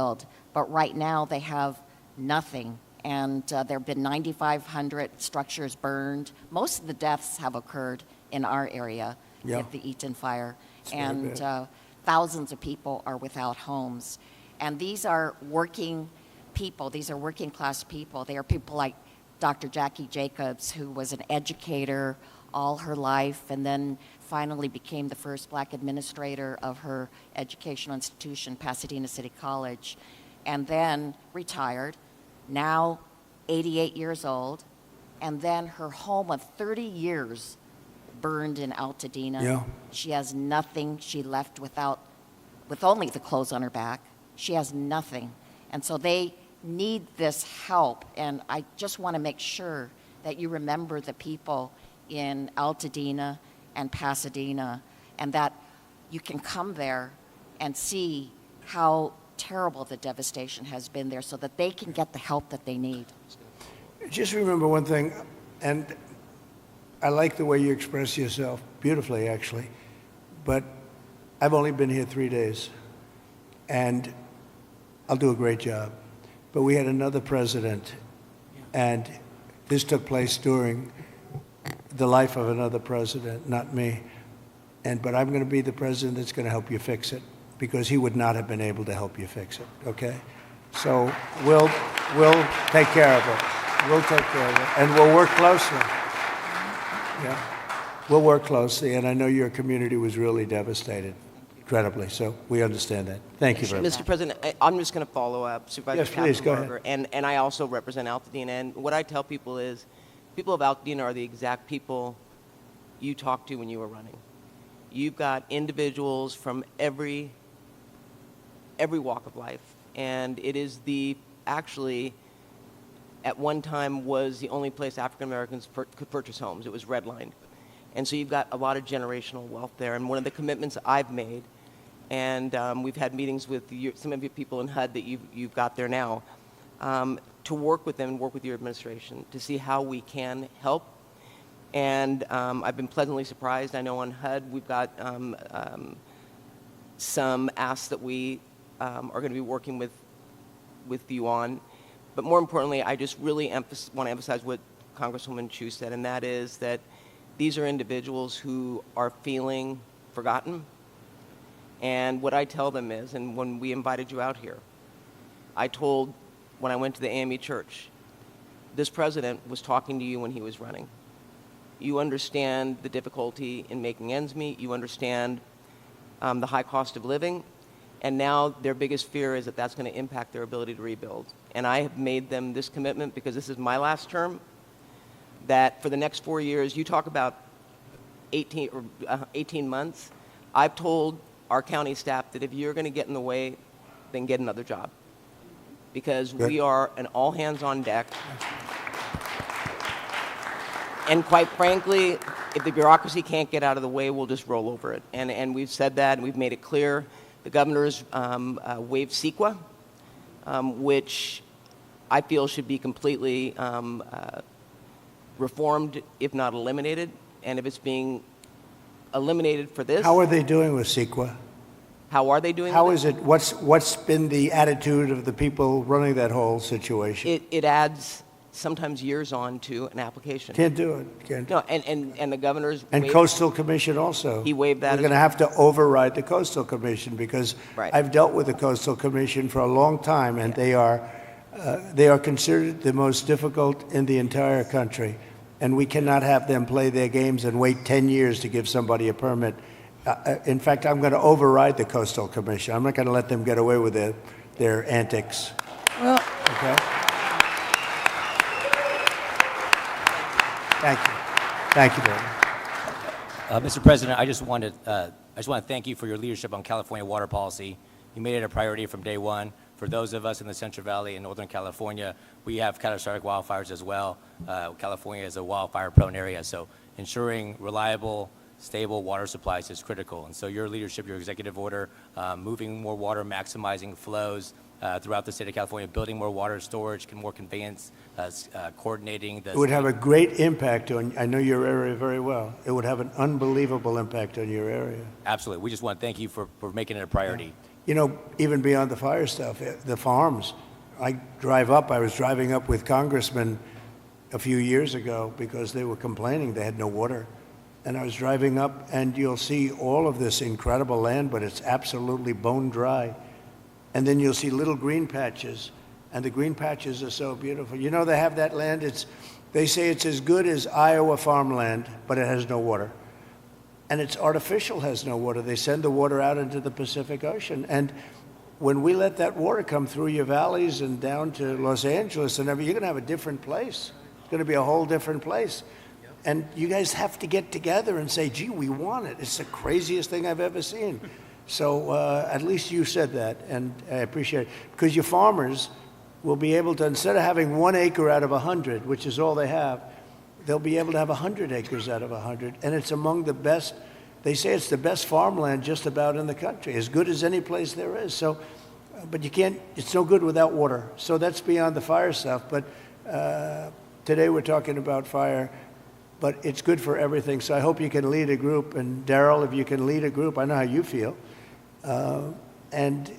rebuild. But right now they have nothing. And there have been 9,500 structures burned. Most of the deaths have occurred in our area with the Eaton fire. And thousands of people are without homes. And these are working people. These are working class people. They are people like Dr. Jackie Jacobs, who was an educator all her life and then finally became the first black administrator of her educational institution, Pasadena City College, and then retired, now 88 years old, and then her home of 30 years burned in Altadena. Yeah. She has nothing. She left with only the clothes on her back. She has nothing. And so they need this help. And I just want to make sure that you remember the people in Altadena and Pasadena, and that you can come there and see how terrible the devastation has been there so that they can get the help that they need. Just remember one thing, and I like the way you express yourself, beautifully actually, but I've only been here 3 days, and I'll do a great job. But we had another president, and this took place during the life of another president, not me. But I'm going to be the president that's going to help you fix it, because he would not have been able to help you fix it, okay? So we'll take care of it. We'll take care of it, and we'll work closely. Yeah, we'll work closely, and I know your community was really devastated, incredibly, so we understand that. Thank you very much. Mr. President, I'm just going to follow up, Supervisor Yes, please, go ahead. and I also represent Altadena, and what I tell people is, people of Altadena are the exact people you talked to when you were running. You've got individuals from every walk of life, and it is actually, at one time was the only place African Americans could purchase homes. It was redlined. And so you've got a lot of generational wealth there. And one of the commitments I've made, and we've had meetings with some of your people in HUD that you've got there now, to work with them and work with your administration to see how we can help. And I've been pleasantly surprised. I know on HUD we've got some asks that we are going to be working with you on. But more importantly, I just really want to emphasize what Congresswoman Chu said, and that is that these are individuals who are feeling forgotten. And what I tell them is, and when we invited you out here, I told, when I went to the AME church, this president was talking to you when he was running. You understand the difficulty in making ends meet. You understand the high cost of living. And now their biggest fear is that that's going to impact their ability to rebuild. And I have made them this commitment, because this is my last term, that for the next 4 years, you talk about 18 months, I've told our county staff that if you're going to get in the way, then get another job. Because we are an all hands on deck. And quite frankly, if the bureaucracy can't get out of the way, we'll just roll over it. And we've said that, and we've made it clear. The governor's waived CEQA, which I feel should be completely reformed, if not eliminated. And if it's being eliminated for this... How are they doing with CEQA? How are they doing How with is it? What's been the attitude of the people running that whole situation? It adds sometimes years on to an application. Can't do it. Can't. No, and the governor's... And Coastal Commission also. He waived that. We're going to have to override the Coastal Commission, because I've dealt with the Coastal Commission for a long time, and they are considered the most difficult in the entire country. And we cannot have them play their games and wait 10 years to give somebody a permit. In fact, I'm going to override the Coastal Commission. I'm not going to let them get away with their antics. Well, okay. Thank you. Thank you very much. Mr. President, I just want to thank you for your leadership on California water policy. You made it a priority from day one. For those of us in the Central Valley and Northern California, we have catastrophic wildfires as well. California is a wildfire-prone area, so ensuring reliable, stable water supplies is critical. And so your leadership, your executive order, moving more water, maximizing flows throughout the state of California, building more water storage, more conveyance, coordinating the... It would have a great impact on, I know your area very well. It would have an unbelievable impact on your area. Absolutely. We just want to thank you for making it a priority. You know, even beyond the fire stuff, the farms. I was driving up with congressmen a few years ago because they were complaining they had no water. And I was driving up, and you'll see all of this incredible land, but it's absolutely bone dry. And then you'll see little green patches, and the green patches are so beautiful. You know, they have that land, they say it's as good as Iowa farmland, but it has no water. And it's artificial, has no water. They send the water out into the Pacific Ocean. And when we let that water come through your valleys and down to Los Angeles and everything, you're going to have a different place. It's going to be a whole different place. And you guys have to get together and say, gee, we want it. It's the craziest thing I've ever seen. So at least you said that, and I appreciate it. Because your farmers will be able to, instead of having 1 acre out of 100, which is all they have, they'll be able to have 100 acres out of 100. And it's among the best, they say it's the best farmland just about in the country, as good as any place there is. So, but you can't, it's no good without water. So that's beyond the fire stuff. But today we're talking about fire. But it's good for everything. So I hope you can lead a group. And Daryl, if you can lead a group, I know how you feel. And,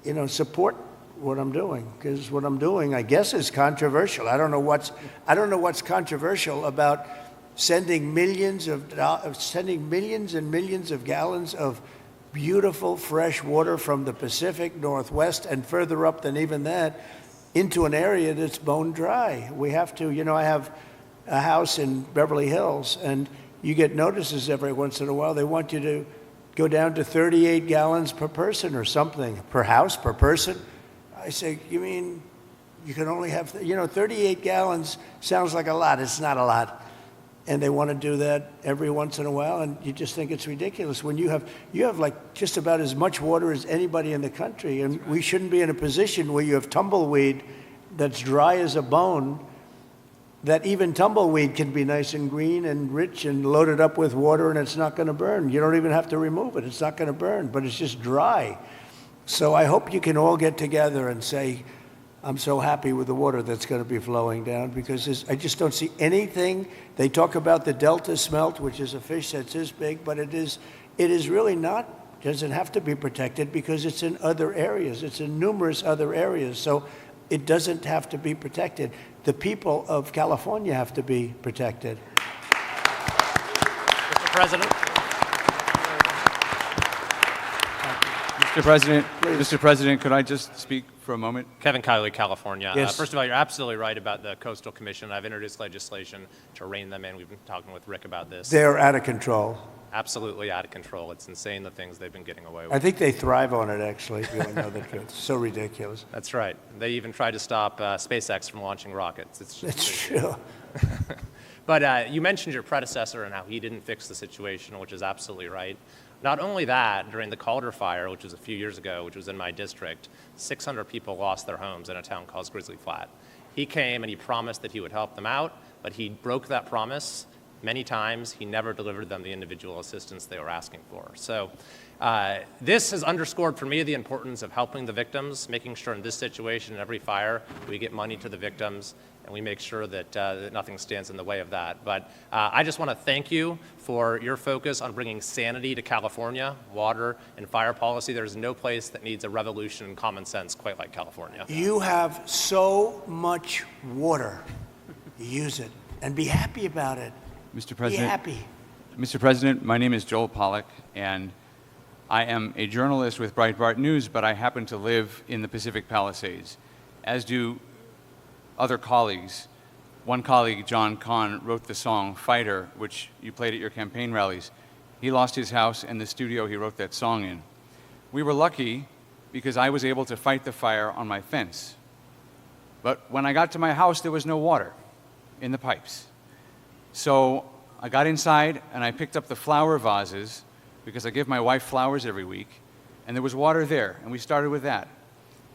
you know, support what I'm doing, because what I'm doing, I guess, is controversial. I don't know what's controversial about sending millions and millions of gallons of beautiful fresh water from the Pacific Northwest and further up than even that into an area that's bone dry. We have to, you know, I have a house in Beverly Hills, and you get notices every once in a while. They want you to go down to 38 gallons per person or something, per house, per person. I say, you mean you can only have, 38 gallons sounds like a lot. It's not a lot. And they want to do that every once in a while, and you just think it's ridiculous. When you have like just about as much water as anybody in the country, and we shouldn't be in a position where you have tumbleweed that's dry as a bone, that even tumbleweed can be nice and green and rich and loaded up with water, and it's not going to burn. You don't even have to remove it. It's not going to burn, but it's just dry. So I hope you can all get together and say, I'm so happy with the water that's going to be flowing down, because I just don't see anything. They talk about the Delta smelt, which is a fish that's this big, but it is really not, doesn't have to be protected because it's in other areas. It's in numerous other areas. So it doesn't have to be protected. The people of California have to be protected. Mr. President, could I just speak for a moment? Kevin Kiley, California. Yes. First of all, you're absolutely right about the Coastal Commission. I've introduced legislation to rein them in. We've been talking with Rick about this. They're out of control. Absolutely out of control. It's insane the things they've been getting away with. I think they thrive on it, actually, if you want to know the truth. It's so ridiculous. That's right. They even tried to stop SpaceX from launching rockets. It's true. But you mentioned your predecessor and how he didn't fix the situation, which is absolutely right. Not only that, during the Calder fire, which was a few years ago, which was in my district, 600 people lost their homes in a town called Grizzly Flat. He came and he promised that he would help them out, but he broke that promise many times. He never delivered them the individual assistance they were asking for. So this has underscored for me the importance of helping the victims, making sure in this situation, in every fire, we get money to the victims, and we make sure that nothing stands in the way of that. But I just want to thank you for your focus on bringing sanity to California, water and fire policy. There's no place that needs a revolution in common sense quite like California. You have so much water. Use it and be happy about it. Mr. President, Be happy. Mr. President, my name is Joel Pollack, and I am a journalist with Breitbart News, but I happen to live in the Pacific Palisades, as do other colleagues. One colleague, John Kahn, wrote the song Fighter, which you played at your campaign rallies. He lost his house and the studio he wrote that song in. We were lucky because I was able to fight the fire on my fence. But when I got to my house, there was no water in the pipes. So I got inside and I picked up the flower vases, because I give my wife flowers every week, and there was water there, and we started with that.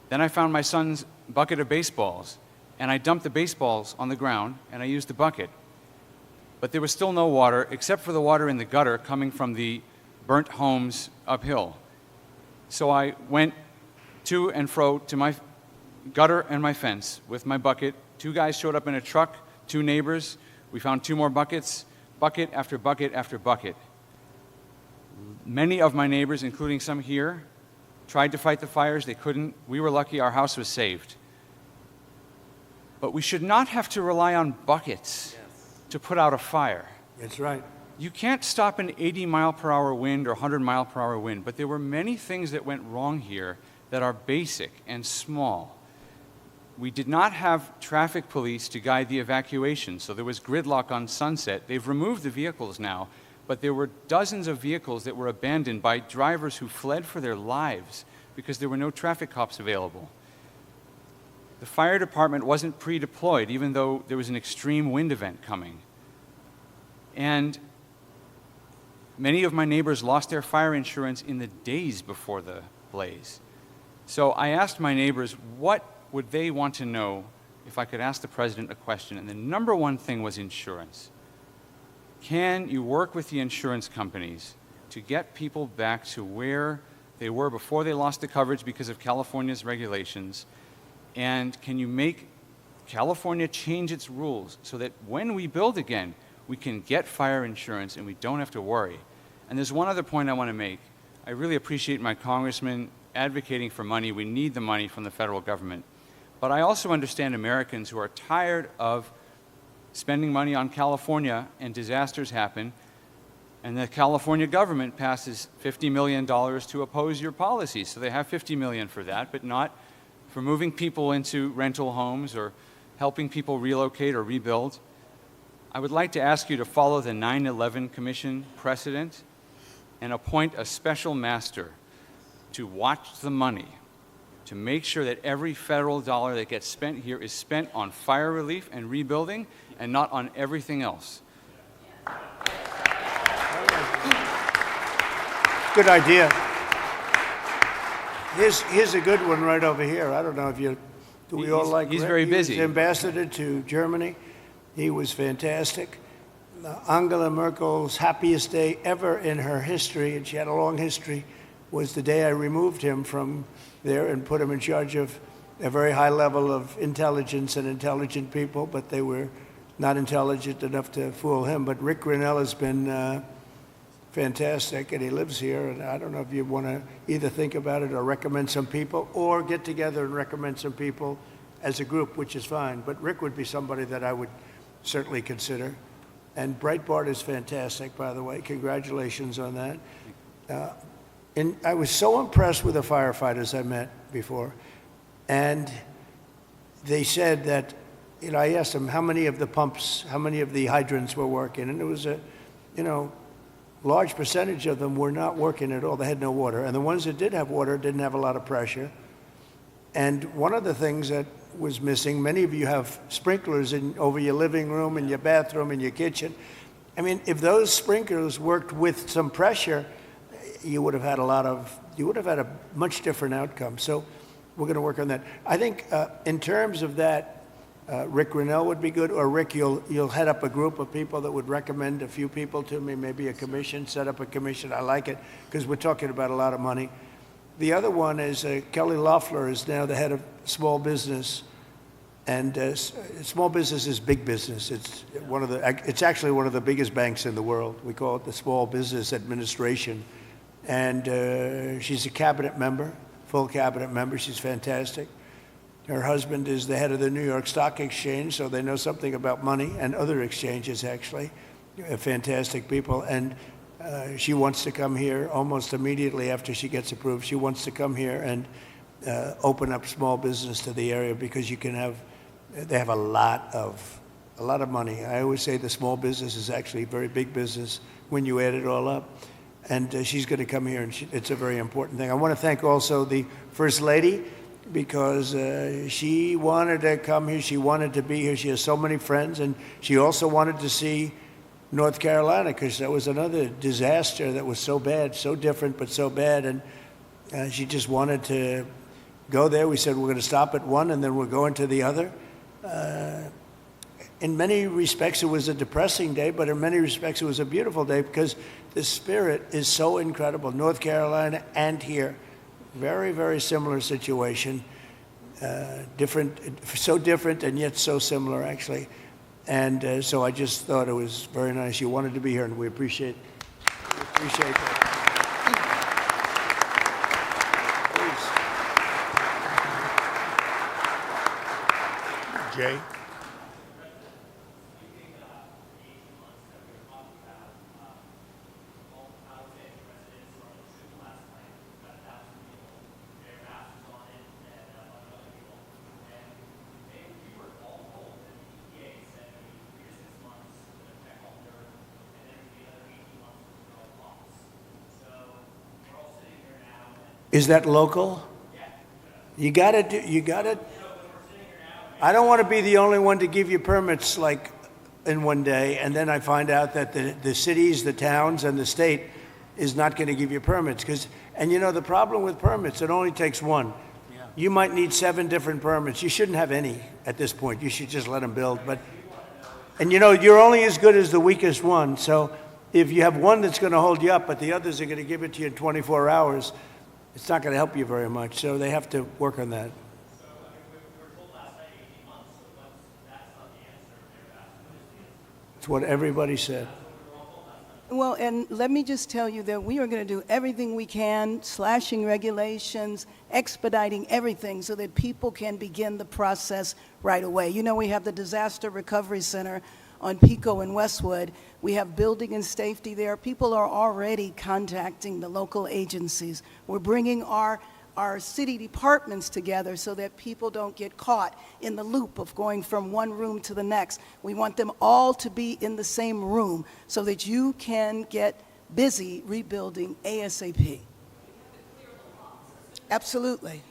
Then I found my son's bucket of baseballs, and I dumped the baseballs on the ground, and I used the bucket. But there was still no water, except for the water in the gutter coming from the burnt homes uphill. So I went to and fro to my gutter and my fence with my bucket. 2 guys showed up in a truck, 2 neighbors. We found 2 more buckets, bucket after bucket after bucket. Many of my neighbors, including some here, tried to fight the fires. They couldn't. We were lucky our house was saved. But we should not have to rely on buckets to put out a fire. That's right. You can't stop an 80-mile-per-hour wind or 100-mile-per-hour wind, but there were many things that went wrong here that are basic and small. We did not have traffic police to guide the evacuation, so there was gridlock on Sunset. They've removed the vehicles now, but there were dozens of vehicles that were abandoned by drivers who fled for their lives because there were no traffic cops available. The fire department wasn't pre-deployed, even though there was an extreme wind event coming. And many of my neighbors lost their fire insurance in the days before the blaze. So I asked my neighbors, what would they want to know if I could ask the president a question? And the number one thing was insurance. Can you work with the insurance companies to get people back to where they were before they lost the coverage because of California's regulations? And can you make California change its rules so that when we build again, we can get fire insurance and we don't have to worry? And there's one other point I want to make. I really appreciate my congressman advocating for money. We need the money from the federal government. But I also understand Americans who are tired of spending money on California and disasters happen, and the California government passes $50 million to oppose your policies. So they have $50 million for that, but not for moving people into rental homes or helping people relocate or rebuild. I would like to ask you to follow the 9/11 Commission precedent and appoint a special master to watch the money, to make sure that every federal dollar that gets spent here is spent on fire relief and rebuilding and not on everything else. Good idea. Here's a good one right over here. I don't know if you, do we all like He's Rick? very He busy. was ambassador to Germany. He was fantastic. Angela Merkel's happiest day ever in her history, and she had a long history, was the day I removed him from there and put him in charge of a very high level of intelligence and intelligent people, but they were not intelligent enough to fool him. But Rick Grinnell has been fantastic, and he lives here, and I don't know if you want to either think about it or recommend some people or get together and recommend some people as a group, which is fine. But Rick would be somebody that I would certainly consider. And Breitbart is fantastic, by the way. Congratulations on that. And I was so impressed with the firefighters I met before. And they said that, you know, I asked them how many of the pumps, how many of the hydrants were working. And it was a, you know, large percentage of them were not working at all. They had no water. And the ones that did have water didn't have a lot of pressure. And one of the things that was missing, many of you have sprinklers over your living room and your bathroom and your kitchen. I mean, if those sprinklers worked with some pressure, you would have had a much different outcome. So we're going to work on that. I think in terms of that, Rick Grinnell would be good, or Rick, you'll head up a group of people that would recommend a few people to me, maybe a commission, set up a commission. I like it because we're talking about a lot of money. The other one is Kelly Loeffler is now the head of small business, and small business is big business. It's actually one of the biggest banks in the world. We call it the Small Business Administration, and she's a cabinet member, full cabinet member. She's fantastic. Her husband is the head of the New York Stock Exchange, so they know something about money and other exchanges, actually. Fantastic people. And she wants to come here almost immediately after she gets approved. She wants to come here and open up small business to the area because they have a lot of money. I always say the small business is actually a very big business when you add it all up. And she's going to come here, and it's a very important thing. I want to thank also the First Lady, because she wanted to come here. She wanted to be here. She has so many friends, and she also wanted to see North Carolina because that was another disaster that was so bad, so different, but so bad. And she just wanted to go there. We said we're going to stop at one, and then we're going to the other. In many respects, it was a depressing day, but in many respects, it was a beautiful day because the spirit is so incredible. North Carolina and here. Very, very similar situation. So different and yet so similar, actually. And so I just thought it was very nice. You wanted to be here, and we appreciate that. Jay? Is that local? You gotta, I don't want to be the only one to give you permits like in one day, and then I find out that the cities, the towns, and the state is not going to give you permits. And you know, the problem with permits, it only takes one. You might need 7 different permits. You shouldn't have any at this point. You should just let them build. And you know, you're only as good as the weakest one. So if you have one that's going to hold you up, but the others are going to give it to you in 24 hours, it's not going to help you very much. So they have to work on that. It's what everybody said. Well, and let me just tell you that we are going to do everything we can, slashing regulations, expediting everything so that people can begin the process right away. You know, we have the Disaster Recovery Center on Pico and Westwood. We have building and safety there. People are already contacting the local agencies. We're bringing our city departments together so that people don't get caught in the loop of going from one room to the next. We want them all to be in the same room so that you can get busy rebuilding ASAP. Absolutely.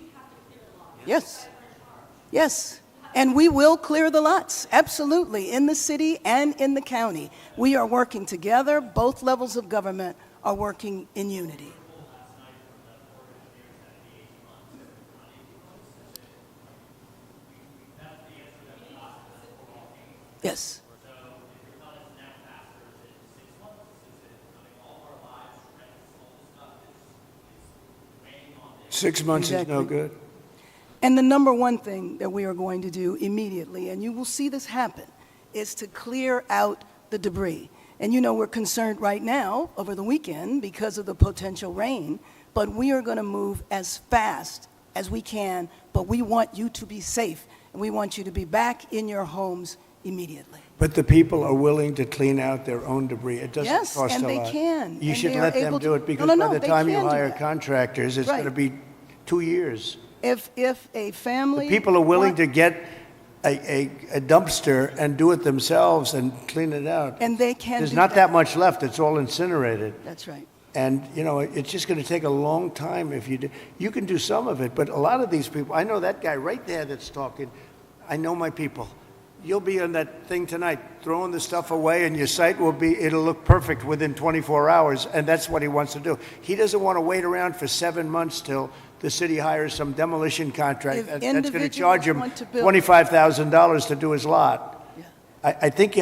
Yes. Yes. And we will clear the lots, absolutely, in the city and in the county. We are working together. Both levels of government are working in unity. Yes. 6 months is no good. And the number one thing that we are going to do immediately, and you will see this happen, is to clear out the debris. And you know, we're concerned right now over the weekend because of the potential rain, but we are going to move as fast as we can, but we want you to be safe, and we want you to be back in your homes immediately. But the people are willing to clean out their own debris. It doesn't Yes, cost a lot. and they can. You And should they are let them able do to- it because No, no, by the they time you can do hire that. contractors, it's Right. going to be 2 years. If a family... The people are willing want- to get a dumpster and do it themselves and clean it out. And they can There's do not that much left. It's all incinerated. That's right. And, you know, it's just going to take a long time if you do. You can do some of it, but a lot of these people, I know that guy right there that's talking. I know my people. You'll be on that thing tonight, throwing the stuff away, and your site it'll look perfect within 24 hours, and that's what he wants to do. He doesn't want to wait around for 7 months till the city hires some demolition contract If that's going to individuals charge him want to build- $25,000 to do his lot. Yeah. I think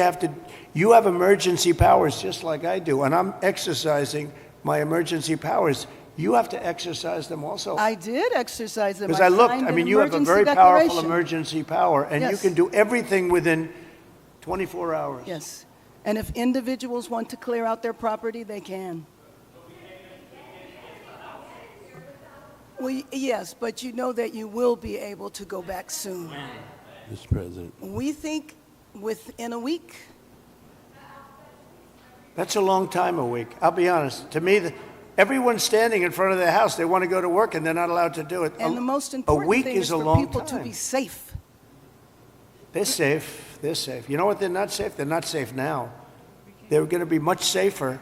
you have emergency powers just like I do, and I'm exercising my emergency powers. You have to exercise them also. I did exercise them. Because I looked, signed I an mean, you have a emergency very powerful declaration. emergency power, and you Yes. can do everything within 24 hours. Yes. And if individuals want to clear out their property, they can. Well, yes, but you know that you will be able to go back soon. Mr. President. We think within a week. That's a long time, a week. I'll be honest. To me, everyone's standing in front of their house. They want to go to work, and they're not allowed to do it. And the most a important week thing is is a for long people to time. be safe. They're safe. They're safe. You know what? They're not safe. They're not safe now. They're going to be much safer.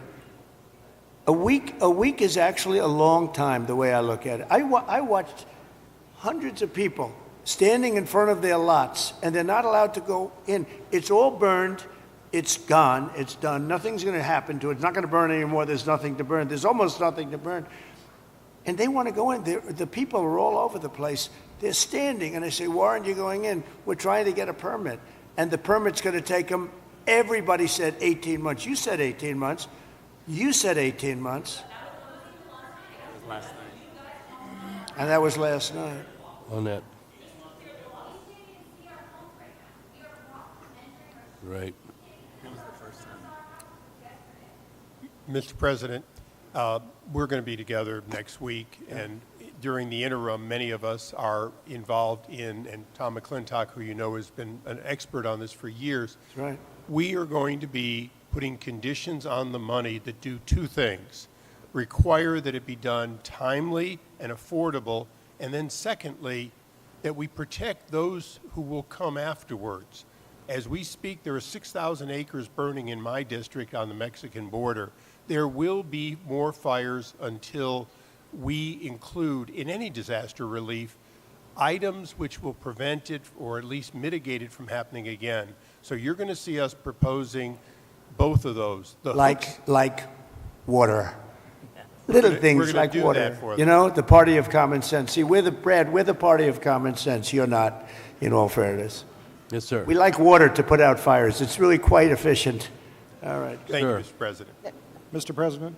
A week is actually a long time, the way I look at it. I watched hundreds of people standing in front of their lots, and they're not allowed to go in. It's all burned. It's gone. It's done. Nothing's going to happen to it. It's not going to burn anymore. There's nothing to burn. There's almost nothing to burn. And they want to go in. The people are all over the place. They're standing, and I say, why aren't you going in? We're trying to get a permit. And the permit's going to take them, everybody said 18 months. You said 18 months. You said 18 months. Last night. And that was last night. On that. Right. Mr. President, we're going to be together next week, and during the interim, many of us are involved in, and Tom McClintock, who you know has been an expert on this for years. That's right. We are going to be putting conditions on the money that do two things. Require that it be done timely and affordable, and then secondly, that we protect those who will come afterwards. As we speak, there are 6,000 acres burning in my district on the Mexican border. There will be more fires until we include in any disaster relief items which will prevent it or at least mitigate it from happening again. So you're going to see us proposing both of those. The hooks- Like water. Little We're things gonna like do water. that for them. You know, the party of common sense. See, we're the party of common sense. You're not, in all fairness. Yes, sir. We like water to put out fires. It's really quite efficient. All right. Thank you, Sure. Mr. President. Mr. President,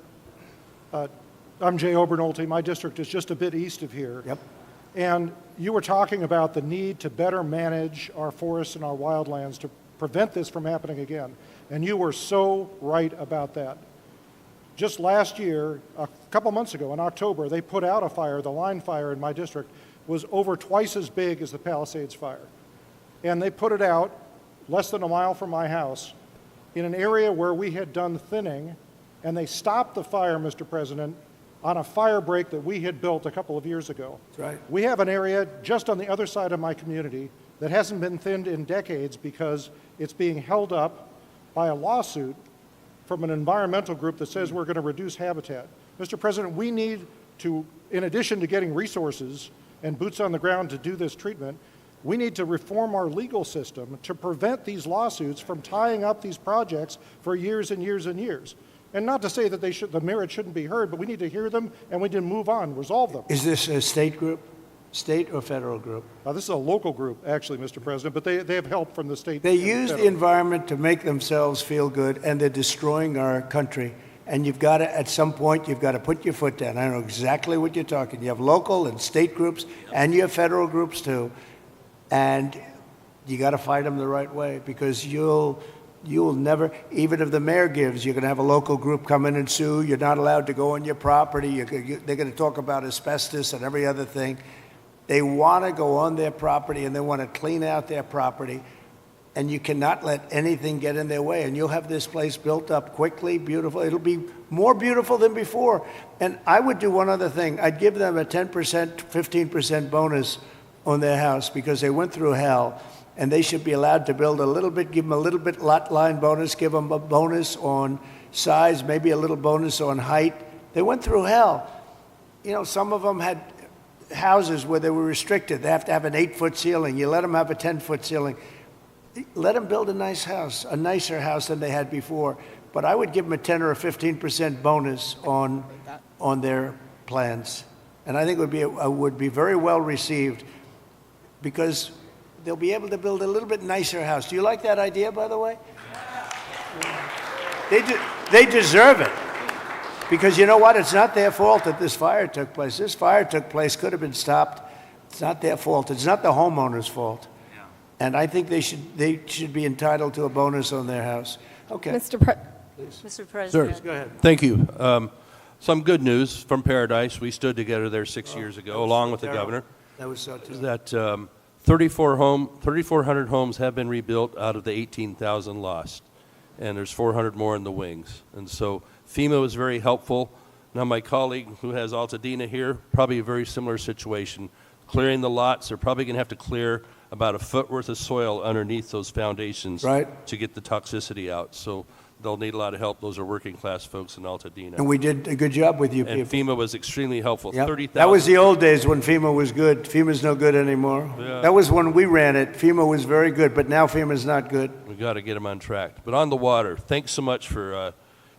I'm Jay Obernolte. My district is just a bit east of here. Yep. And you were talking about the need to better manage our forests and our wildlands to prevent this from happening again. And you were so right about that. Just last year, a couple months ago in October, they put out a fire. The line fire in my district was over twice as big as the Palisades fire. And they put it out less than a mile from my house in an area where we had done thinning, and they stopped the fire, Mr. President, on a fire break that we had built a couple of years ago. That's right. We have an area just on the other side of my community that hasn't been thinned in decades because it's being held up by a lawsuit from an environmental group that says we're going to reduce habitat. Mr. President, we need to, in addition to getting resources and boots on the ground to do this treatment, we need to reform our legal system to prevent these lawsuits from tying up these projects for years and years and years. And not to say that the merit shouldn't be heard, but we need to hear them and we need to move on, resolve them. Is this a state group? State or federal group? This is a local group, actually, Mr. President, but they have help from the state. They and use the federal. environment to make themselves feel good, and they're destroying our country. And you've got to, at some point, you've got to put your foot down. I know exactly what you're talking. You have local and state groups, and you have federal groups too. And you got to fight them the right way, because you'll never, even if the mayor gives, you're going to have a local group come in and sue. You're not allowed to go on your property. They're going to talk about asbestos and every other thing. They want to go on their property, and they want to clean out their property, and you cannot let anything get in their way. And you'll have this place built up quickly, beautiful. It'll be more beautiful than before. And I would do one other thing. I'd give them a 10%, 15% bonus on their house, because they went through hell, and they should be allowed to build a little bit, give them a little bit lot line bonus, give them a bonus on size, maybe a little bonus on height. They went through hell. You know, some of them had houses where they were restricted. They have to have an 8-foot ceiling. You let them have a 10-foot ceiling. Let them build a nice house, a nicer house than they had before. But I would give them a 10 or a 15% bonus on their plans. And I think it would be very well received, because they'll be able to build a little bit nicer house. Do you like that idea, by the way? They deserve it. Because you know what? It's not their fault that this fire took place. This fire took place, could have been stopped. It's not their fault. It's not the homeowner's fault. Yeah. And I think they should be entitled to a bonus on their house. Okay. Mr. President. Sir, go ahead. Thank you. Some good news from Paradise. We stood together there 6 years ago, along with the governor. That was so terrible. That 3,400 homes have been rebuilt out of the 18,000 lost, and there's 400 more in the wings. And so FEMA was very helpful. Now my colleague who has Altadena here, probably a very similar situation. Clearing the lots, they're probably going to have to clear about a foot worth of soil underneath those foundations, right, to get the toxicity out. So they'll need a lot of help. Those are working class folks in Altadena. And we did a good job with you people. And FEMA was extremely helpful. Yep. 30,000. That was the old days when FEMA was good. FEMA's no good anymore. Yeah. That was when we ran it. FEMA was very good, but now FEMA's not good. We've got to get them on track. But on the water, thanks so much for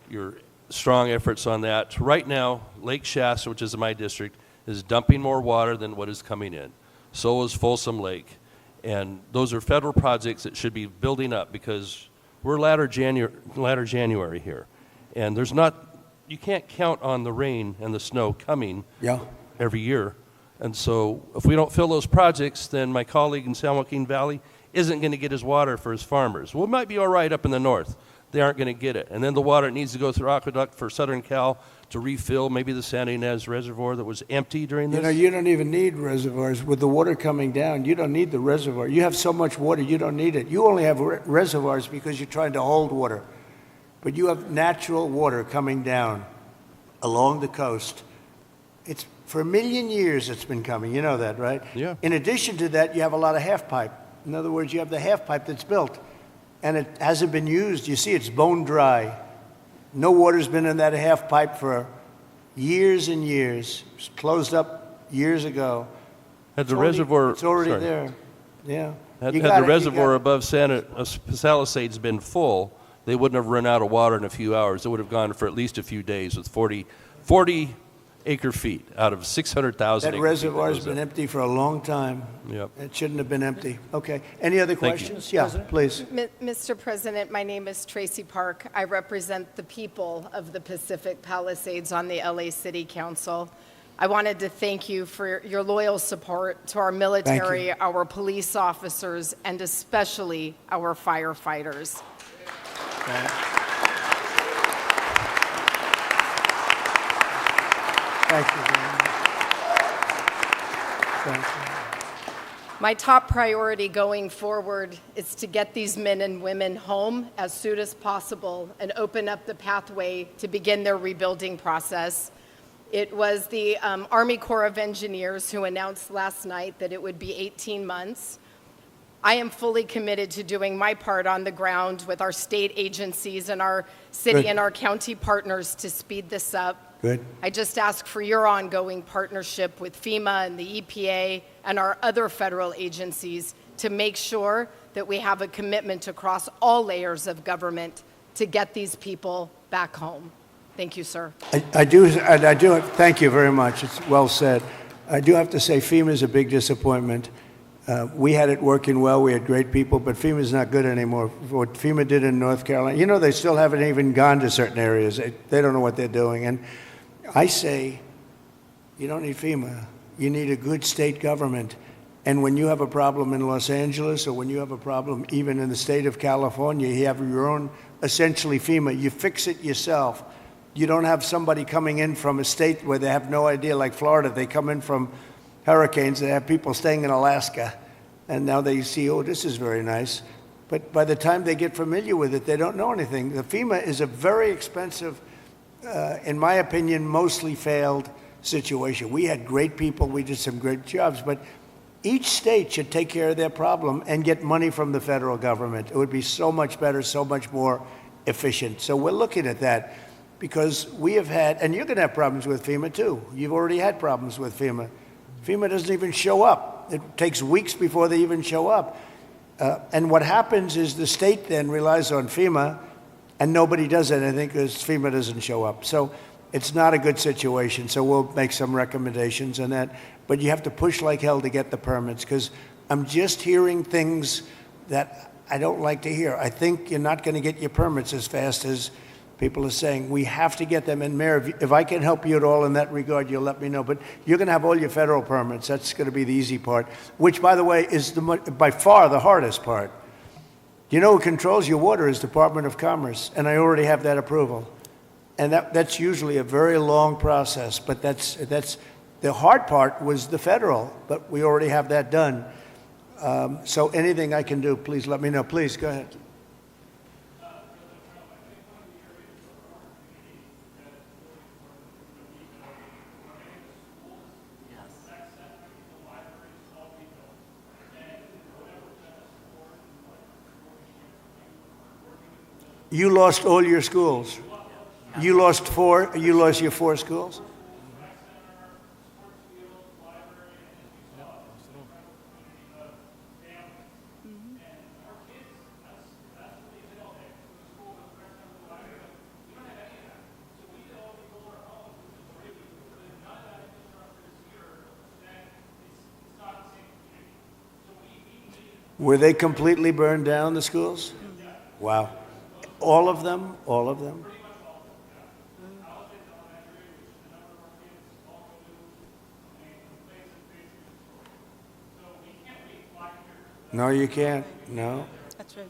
your strong efforts on that. Right now, Lake Shasta, which is in my district, is dumping more water than what is coming in. So is Folsom Lake. And those are federal projects that should be building up, because we're latter January here. And you can't count on the rain and the snow coming every year. And so if we don't fill those projects, then my colleague in San Joaquin Valley isn't going to get his water for his farmers. Well, it might be all right up in the north. they aren't going to get it. And then the water needs to go through aqueduct for Southern Cal to refill maybe the Santa Ynez Reservoir that was empty during this. You know, you don't even need reservoirs. With the water coming down, you don't need the reservoir. You have so much water, you don't need it. You only have reservoirs because you're trying to hold water. But you have natural water coming down along the coast. It's for 1 million years it's been coming. You know that, right? Yeah. In addition to that, you have a lot of half pipe. In other words, you have the half pipe that's built, and it hasn't been used. You see, it's bone dry. No water's been in that half pipe for years and years. It was closed up years ago. Had the reservoir, It's already sorry. there. Yeah. Had You the got it, you reservoir got it. above Santa Palisades been full, they wouldn't have run out of water in a few hours. It would have gone for at least a few days with 40 acre-feet out of 600,000 That acre-feet. reservoir's been empty for a long time. Yep. It shouldn't have been empty. Okay. Any other Thank you. questions? Yeah, please. Mr. President, my name is Tracy Park. I represent the people of the Pacific Palisades on the LA City Council. I wanted to thank you for your loyal support to our military, our police officers, and especially our firefighters. Thank you very much. Thank you. My top priority going forward is to get these men and women home as soon as possible and open up the pathway to begin their rebuilding process. It was the Army Corps of Engineers who announced last night that it would be 18 months. I am fully committed to doing my part on the ground with our state agencies and our city Good. and our county partners to speed this up. Good. I just ask for your ongoing partnership with FEMA and the EPA and our other federal agencies to make sure that we have a commitment across all layers of government to get these people back home. Thank you, sir. I do, thank you very much. It's well said. I do have to say FEMA is a big disappointment. We had it working well. We had great people, but FEMA's not good anymore. What FEMA did in North Carolina, you know, they still haven't even gone to certain areas. They don't know what they're doing. And I say, you don't need FEMA. You need a good state government. And when you have a problem in Los Angeles or when you have a problem even in the state of California, you have your own, essentially FEMA. You fix it yourself. You don't have somebody coming in from a state where they have no idea, like Florida. They come in from hurricanes. They have people staying in Alaska. And now they see, oh, this is very nice. But by the time they get familiar with it, they don't know anything. The FEMA is a very expensive, in my opinion, mostly failed situation. We had great people. We did some great jobs. But each state should take care of their problem and get money from the federal government. It would be so much better, so much more efficient. So we're looking at that because we have had, and you're going to have problems with FEMA too. You've already had problems with FEMA. FEMA doesn't even show up. It takes weeks before they even show up. And what happens is the state then relies on FEMA, and nobody does anything because FEMA doesn't show up. So it's not a good situation. So we'll make some recommendations on that. But you have to push like hell to get the permits because I'm just hearing things that I don't like to hear. I think you're not going to get your permits as fast as people are saying. We have to get them. And Mayor, if I can help you at all in that regard, you'll let me know. But you're going to have all your federal permits. That's going to be the easy part, which, by the way, is by far the hardest part. You know who controls your water is Department of Commerce, and I already have that approval. And that's usually a very long process, but that's the hard part was the federal, but we already have that done. So anything I can do, please let me know. Please, go ahead. You lost all your schools. You lost four. You lost your 4 schools. Were they completely burned down, the schools? Wow. All of them? All of them? No, you can't. No. That's right.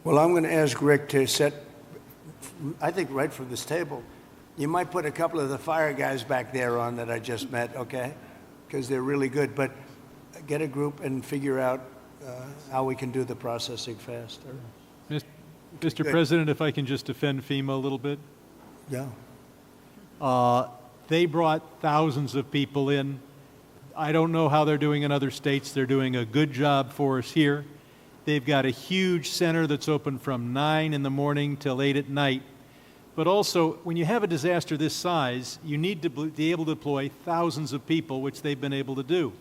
Well, I'm going to ask Rick to set, I think right from this table, you might put a couple of the fire guys back there on that I just met, okay? Because they're really good. But get a group and figure out how we can do the processing faster. Mr. Good. President, if I can just defend FEMA a little bit. Yeah. They brought thousands of people in. I don't know how they're doing in other states. They're doing a good job for us here. They've got a huge center that's open from 9 in the morning till 8 at night. But also, when you have a disaster this size, you need to be able to deploy thousands of people, which they've been able to do.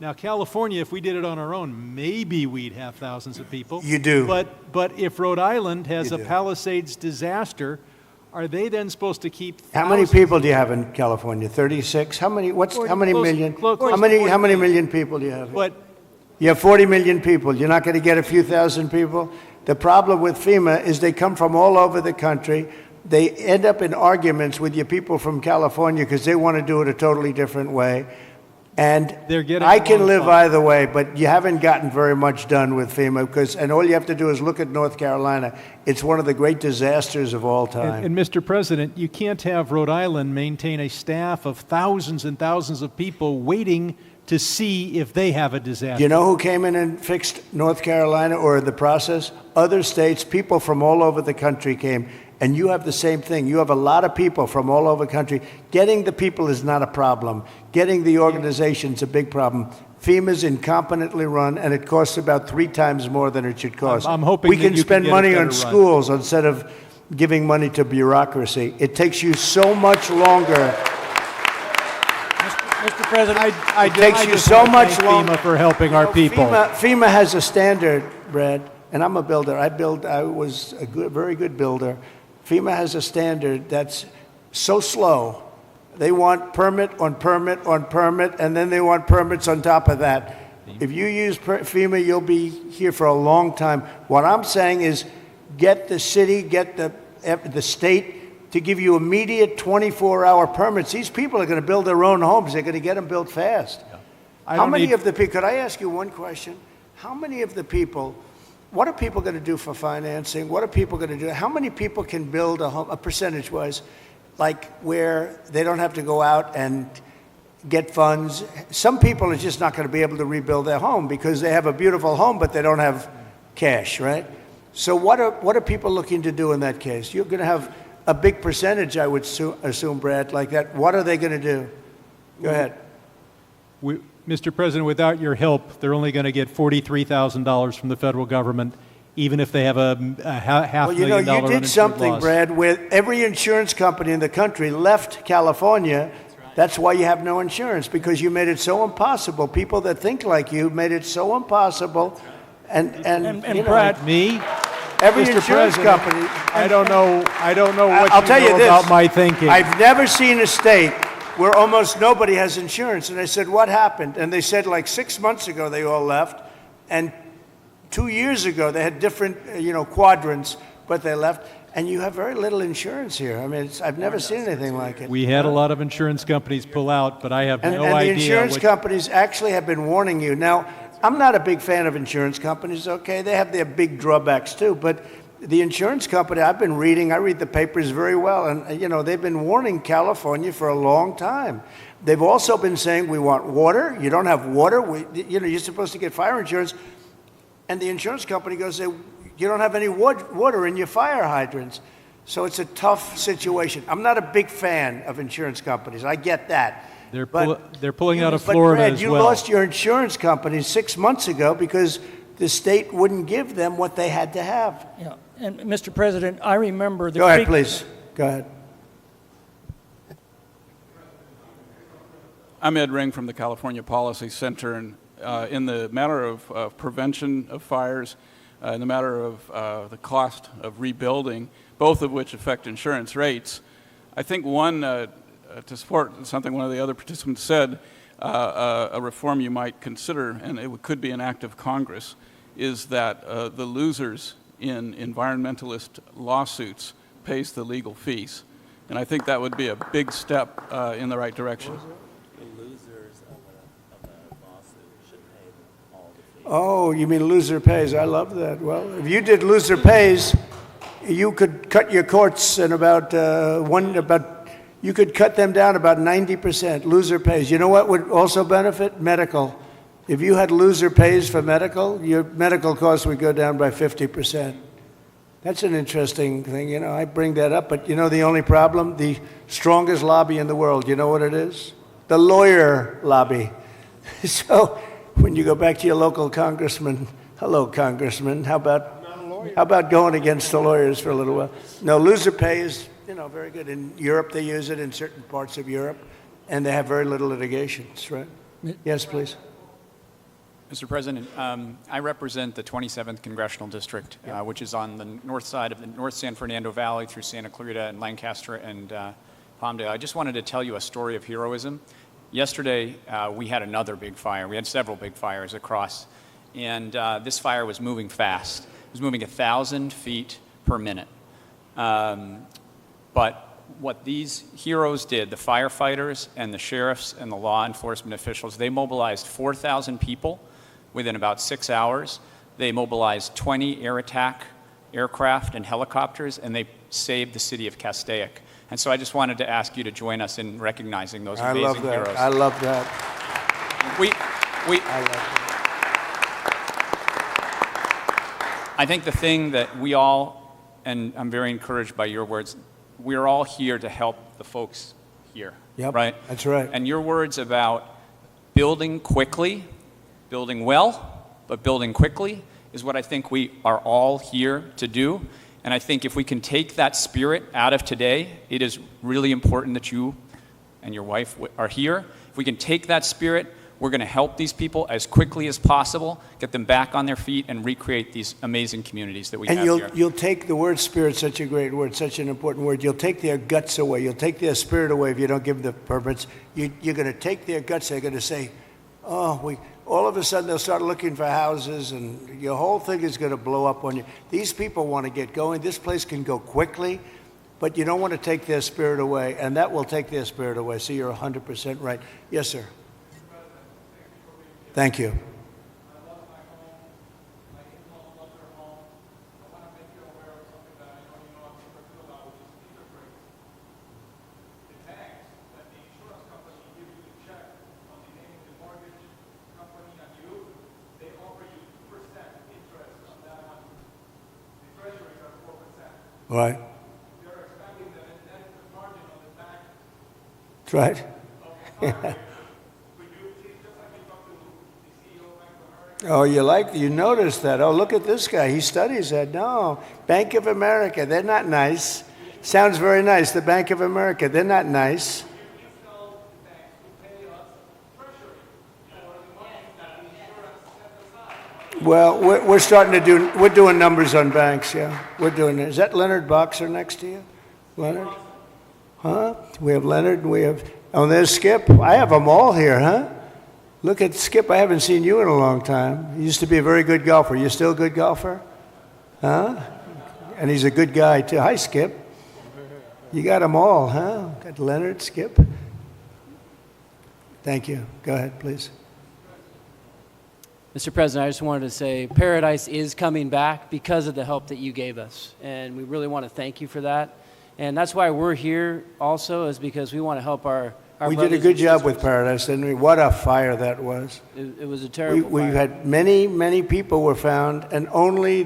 Now, California, if we did it on our own, maybe we'd have thousands of people. You do. But if Rhode Island has You a do. Palisades disaster, are they then supposed to keep How many thousands- people do you have in California? 36? How many million? How many million people do you have? But You have 40 million people. You're not going to get a few thousand people? The problem with FEMA is they come from all over the country. They end up in arguments with your people from California because they want to do it a totally different way. And They're getting I can along live fine. either way, but you haven't gotten very much done with FEMA and all you have to do is look at North Carolina. It's one of the great disasters of all time. And Mr. President, you can't have Rhode Island maintain a staff of thousands and thousands of people waiting to see if they have a disaster. You know who came in and fixed North Carolina or the process? Other states, people from all over the country came. And you have the same thing. You have a lot of people from all over the country. Getting the people is not a problem. Getting the organization's a big problem. FEMA's incompetently run, and it costs about 3 times more than it should cost. I'm hoping we that can you can spend get it money better on run. schools instead of giving money to bureaucracy. It takes you so much longer. Mr. President, It takes you so much longer. FEMA for helping our people. FEMA has a standard, Brad, and I'm a builder. I was a very good builder. FEMA has a standard that's so slow. They want permit on permit on permit, and then they want permits on top of that. If you use FEMA, you'll be here for a long time. What I'm saying is get the city, get the state to give you immediate 24-hour permits. These people are going to build their own homes. They're going to get them built fast. How many of the people, could I ask you one question? How many of the people, what are people going to do for financing? What are people going to do? How many people can build a home, percentage-wise, like where they don't have to go out and get funds? Some people are just not going to be able to rebuild their home because they have a beautiful home, but they don't have cash, right? So what are people looking to do in that case? You're going to have a big percentage, I would assume, Brad, like that. What are they going to do? Go ahead. Mr. President, without your help, they're only going to get $43,000 from the federal government, even if they have a half Well, million dollar you did uninsured something, loss. Brad, where every insurance company in the country left California. That's why you have no insurance, because you made it so impossible. People that think like you made it so impossible. And Brad, me? every Mr. insurance President, company. I don't know what I'll you tell you know this. about my thinking. I've never seen a state where almost nobody has insurance. And I said, what happened? And they said like 6 months ago they all left. And 2 years ago they had different, quadrants, but they left. And you have very little insurance here. I mean, I've never seen anything like it. We had a lot of insurance companies pull out, but I have no And the idea. insurance companies actually have been warning you. Now, I'm not a big fan of insurance companies, okay? They have their big drawbacks too, but the insurance company, I read the papers very well, and they've been warning California for a long time. They've also been saying, we want water. You don't have water. You're supposed to get fire insurance. And the insurance company goes, you don't have any water in your fire hydrants. So it's a tough situation. I'm not a big fan of insurance companies. I get that. They're pulling out of Florida Brad, as you well. lost your insurance company 6 months ago because the state wouldn't give them what they had to have. Yeah, and Mr. President, I remember the Go ahead, creek- please. Go ahead. I'm Ed Ring from the California Policy Center, and in the matter of prevention of fires, in the matter of the cost of rebuilding, both of which affect insurance rates, I think one, to support something one of the other participants said, a reform you might consider, and it could be an act of Congress, is that the losers in environmentalist lawsuits pays the legal fees. And I think that would be a big step in the right direction. The losers of a lawsuit should pay all the fees. Oh, you mean loser pays? I love that. Well, if you did loser pays, you could cut your courts in you could cut them down about 90%. Loser pays. You know what would also benefit? Medical. If you had loser pays for medical, your medical costs would go down by 50%. That's an interesting thing. You know, I bring that up, but you know the only problem? The strongest lobby in the world, you know what it is? The lawyer lobby. So when you go back to your local congressman, hello, congressman, how about going against the lawyers for a little while? No, loser pay is, you know, very good. In Europe, they use it in certain parts of Europe, and they have very little litigations, right? Yes, please. Mr. President, I represent the 27th Congressional District, which is on the north side of the North San Fernando Valley through Santa Clarita and Lancaster and Palmdale. I just wanted to tell you a story of heroism. Yesterday, we had another big fire. We had several big fires across, and this fire was moving fast. It was moving 1,000 feet per minute. But what these heroes did, the firefighters and the sheriffs and the law enforcement officials, they mobilized 4,000 people within about 6 hours. They mobilized 20 air attack aircraft and helicopters, and they saved the city of Castaic. And so I just wanted to ask you to join us in recognizing those amazing heroes. I love that. I think the thing that we all, and I'm very encouraged by your words, we're all here to help the folks here, Yep, right? that's right. And your words about building quickly, building well, but building quickly is what I think we are all here to do. And I think if we can take that spirit out of today, it is really important that you and your wife are here. If we can take that spirit, we're going to help these people as quickly as possible, get them back on their feet, and recreate these amazing communities that we have here. And you'll take the word spirit, such a great word, such an important word. You'll take their guts away. You'll take their spirit away if you don't give them the permits. You're going to take their guts. They're going to say, all of a sudden they'll start looking for houses, and your whole thing is going to blow up on you. These people want to get going. This place can go quickly, but you don't want to take their spirit away, and that will take their spirit away. So you're 100% right. Yes, sir. Thank you. Right. That's right. Oh, you noticed that. Oh, look at this guy. He studies that. No, Bank of America, they're not nice. Sounds very nice. The Bank of America, they're not nice. Well, we're doing numbers on banks, yeah. We're doing it. Is that Leonard Boxer next to you? Leonard? Huh? We have Leonard and we have, there's Skip. I have them all here, huh? Look at Skip. I haven't seen you in a long time. You used to be a very good golfer. You still a good golfer? Huh? And he's a good guy, too. Hi, Skip. You got them all, huh? Got Leonard, Skip. Thank you. Go ahead, please. Mr. President, I just wanted to say Paradise is coming back because of the help that you gave us. And we really want to thank you for that. And that's why we're here also, is because we want to help our We did a good job with Paradise, didn't we? What a fire that was. It was a terrible We fire. had many people were found, and only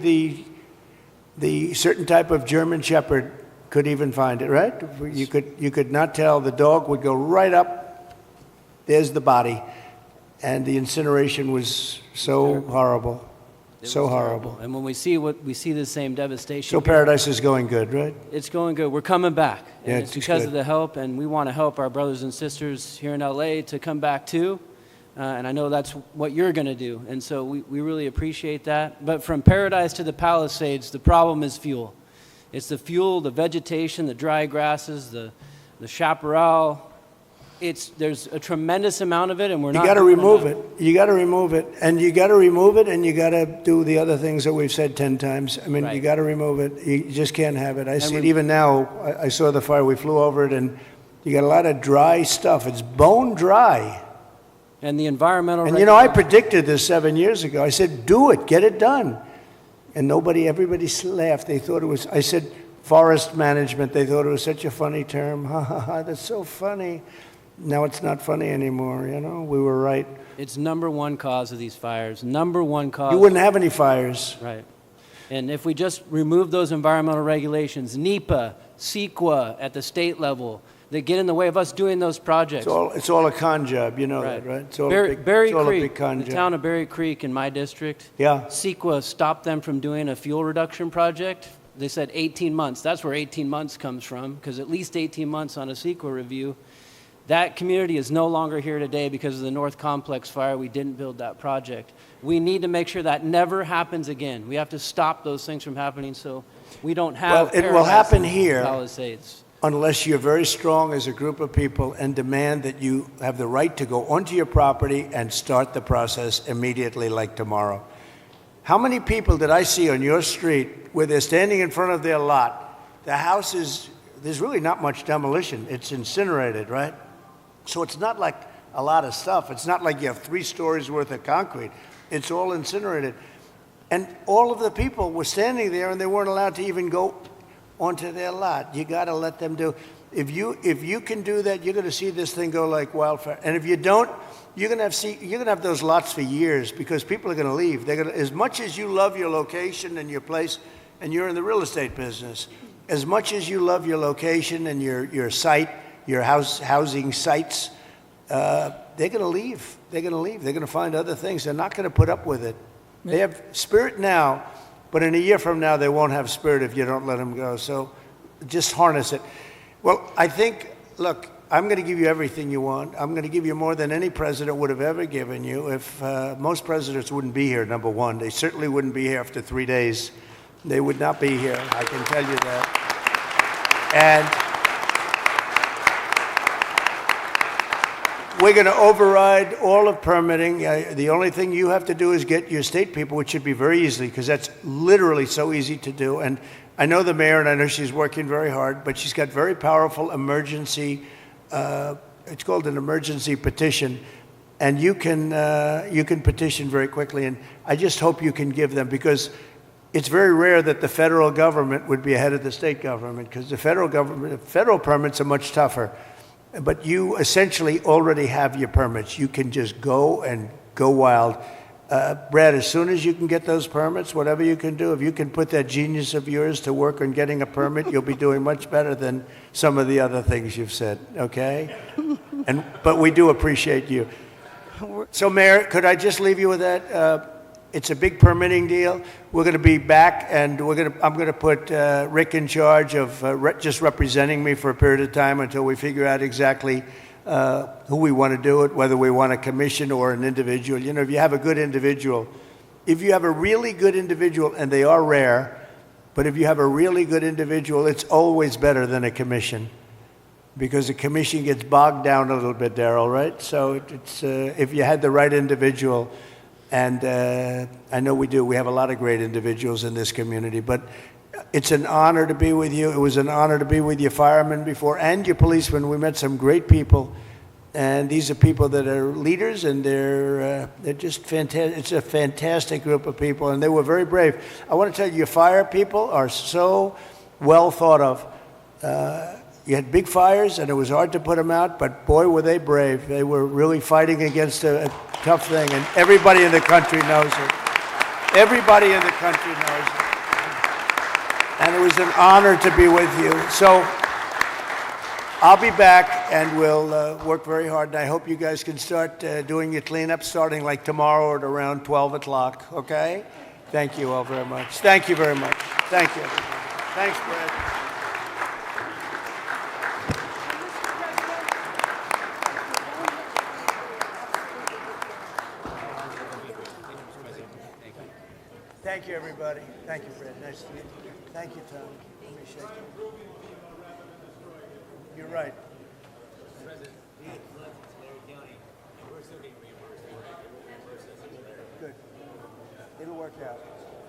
the certain type of German Shepherd could even find it, right? You could not tell. The dog would go right up. There's the body. And the incineration was so horrible. So horrible. And when we see the same devastation. So Paradise is going good, right? It's going good. We're coming back. Yeah, And it's because of the help, and we want to help our brothers and sisters here in LA to come back too. And I know that's what you're going to do. And so we really appreciate that. But from Paradise to the Palisades, the problem is fuel. It's the fuel, the vegetation, the dry grasses, the chaparral. There's a tremendous amount of it, and we're not. You got to remove it. You got to remove it, and you got to remove it, and you got to do the other things that we've said 10 times. I mean, you got to remove it. You just can't have it. I see it even now. I saw the fire. We flew over it, and you got a lot of dry stuff. It's bone dry. And the environmental And you know, I predicted this 7 years ago. I said, do it, get it done. And everybody laughed. They thought it was, I said, forest management. They thought it was such a funny term. Ha, ha, ha, that's so funny. Now it's not funny anymore, you know? We were right. It's #1 cause of these fires. #1 cause. You wouldn't have any fires. Right. And if we just remove those environmental regulations, NEPA, CEQA at the state level, that get in the way of us doing those projects. It's all a con job, you know that, right? It's all Berry a Creek, big con the job. town of Berry Creek in my district. Yeah. CEQA stopped them from doing a fuel reduction project. They said 18 months. That's where 18 months comes from, because at least 18 months on a CEQA review. That community is no longer here today because of the North Complex fire. We didn't build that project. We need to make sure that never happens again. We have to stop those things from happening so we don't have Well, it will happen in here. Palisades. Unless you're very strong as a group of people and demand that you have the right to go onto your property and start the process immediately, like tomorrow. How many people did I see on your street where they're standing in front of their lot? The house there's really not much demolition. It's incinerated, right? So it's not like a lot of stuff. It's not like you have 3 stories worth of concrete. It's all incinerated. And all of the people were standing there and they weren't allowed to even go onto their lot. You got to let them do. If you can do that, you're going to see this thing go like wildfire. And if you don't, you're going to have those lots for years because people are going to leave. They're going to, as much as you love your location and your place, and you're in the real estate business, as much as you love your location and your site, your housing sites, they're going to leave. They're going to leave. They're going to find other things. They're not going to put up with it. They have spirit now, but in a year from now, they won't have spirit if you don't let them go. So just harness it. Well, I think, look, I'm going to give you everything you want. I'm going to give you more than any president would have ever given you. If most presidents wouldn't be here, number one. They certainly wouldn't be here after 3 days. They would not be here. I can tell you that. And we're going to override all of permitting. The only thing you have to do is get your state people, which should be very easy, because that's literally so easy to do. And I know the mayor, and I know she's working very hard, but she's got very powerful emergency, it's called an emergency petition, and you can petition very quickly. And I just hope you can give them, because it's very rare that the federal government would be ahead of the state government, because the federal permits are much tougher. But you essentially already have your permits. You can just go and go wild. Brad, as soon as you can get those permits, whatever you can do, if you can put that genius of yours to work on getting a permit, you'll be doing much better than some of the other things you've said, okay? But we do appreciate you. So, Mayor, could I just leave you with that? It's a big permitting deal. We're going to be back, and I'm going to put Rick in charge of just representing me for a period of time until we figure out exactly who we want to do it, whether we want a commission or an individual. You know, if you have a good individual, if you have a really good individual, and they are rare, but if you have a really good individual, it's always better than a commission, because a commission gets bogged down a little bit, Darrell, right? So it's if you had the right individual. And I know we do. We have a lot of great individuals in this community. But it's an honor to be with you. It was an honor to be with your firemen before and your policemen. We met some great people. And these are people that are leaders, and they're just fantastic. It's a fantastic group of people, and they were very brave. I want to tell you, your fire people are so well thought of. You had big fires, and it was hard to put them out, but boy, were they brave. They were really fighting against a tough thing, and everybody in the country knows it. Everybody in the country knows it. And it was an honor to be with you. So I'll be back, and we'll work very hard, and I hope you guys can start doing your cleanup starting like tomorrow or at around 12 o'clock, okay? Thank you all very much. Thank you very much. Thank you. Thanks, Brad. Thank you, everybody. Thank you, Fred. Nice to meet you. Thank you, Tom. Let me shake you. You're right. Good. It'll work out.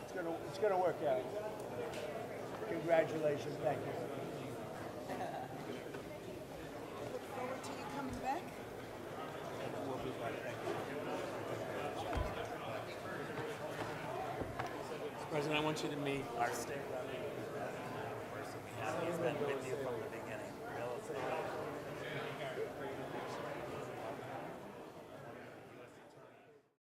It's gonna work out. Congratulations. Thank you. Look forward to you coming back. President, I want you to meet our state rep.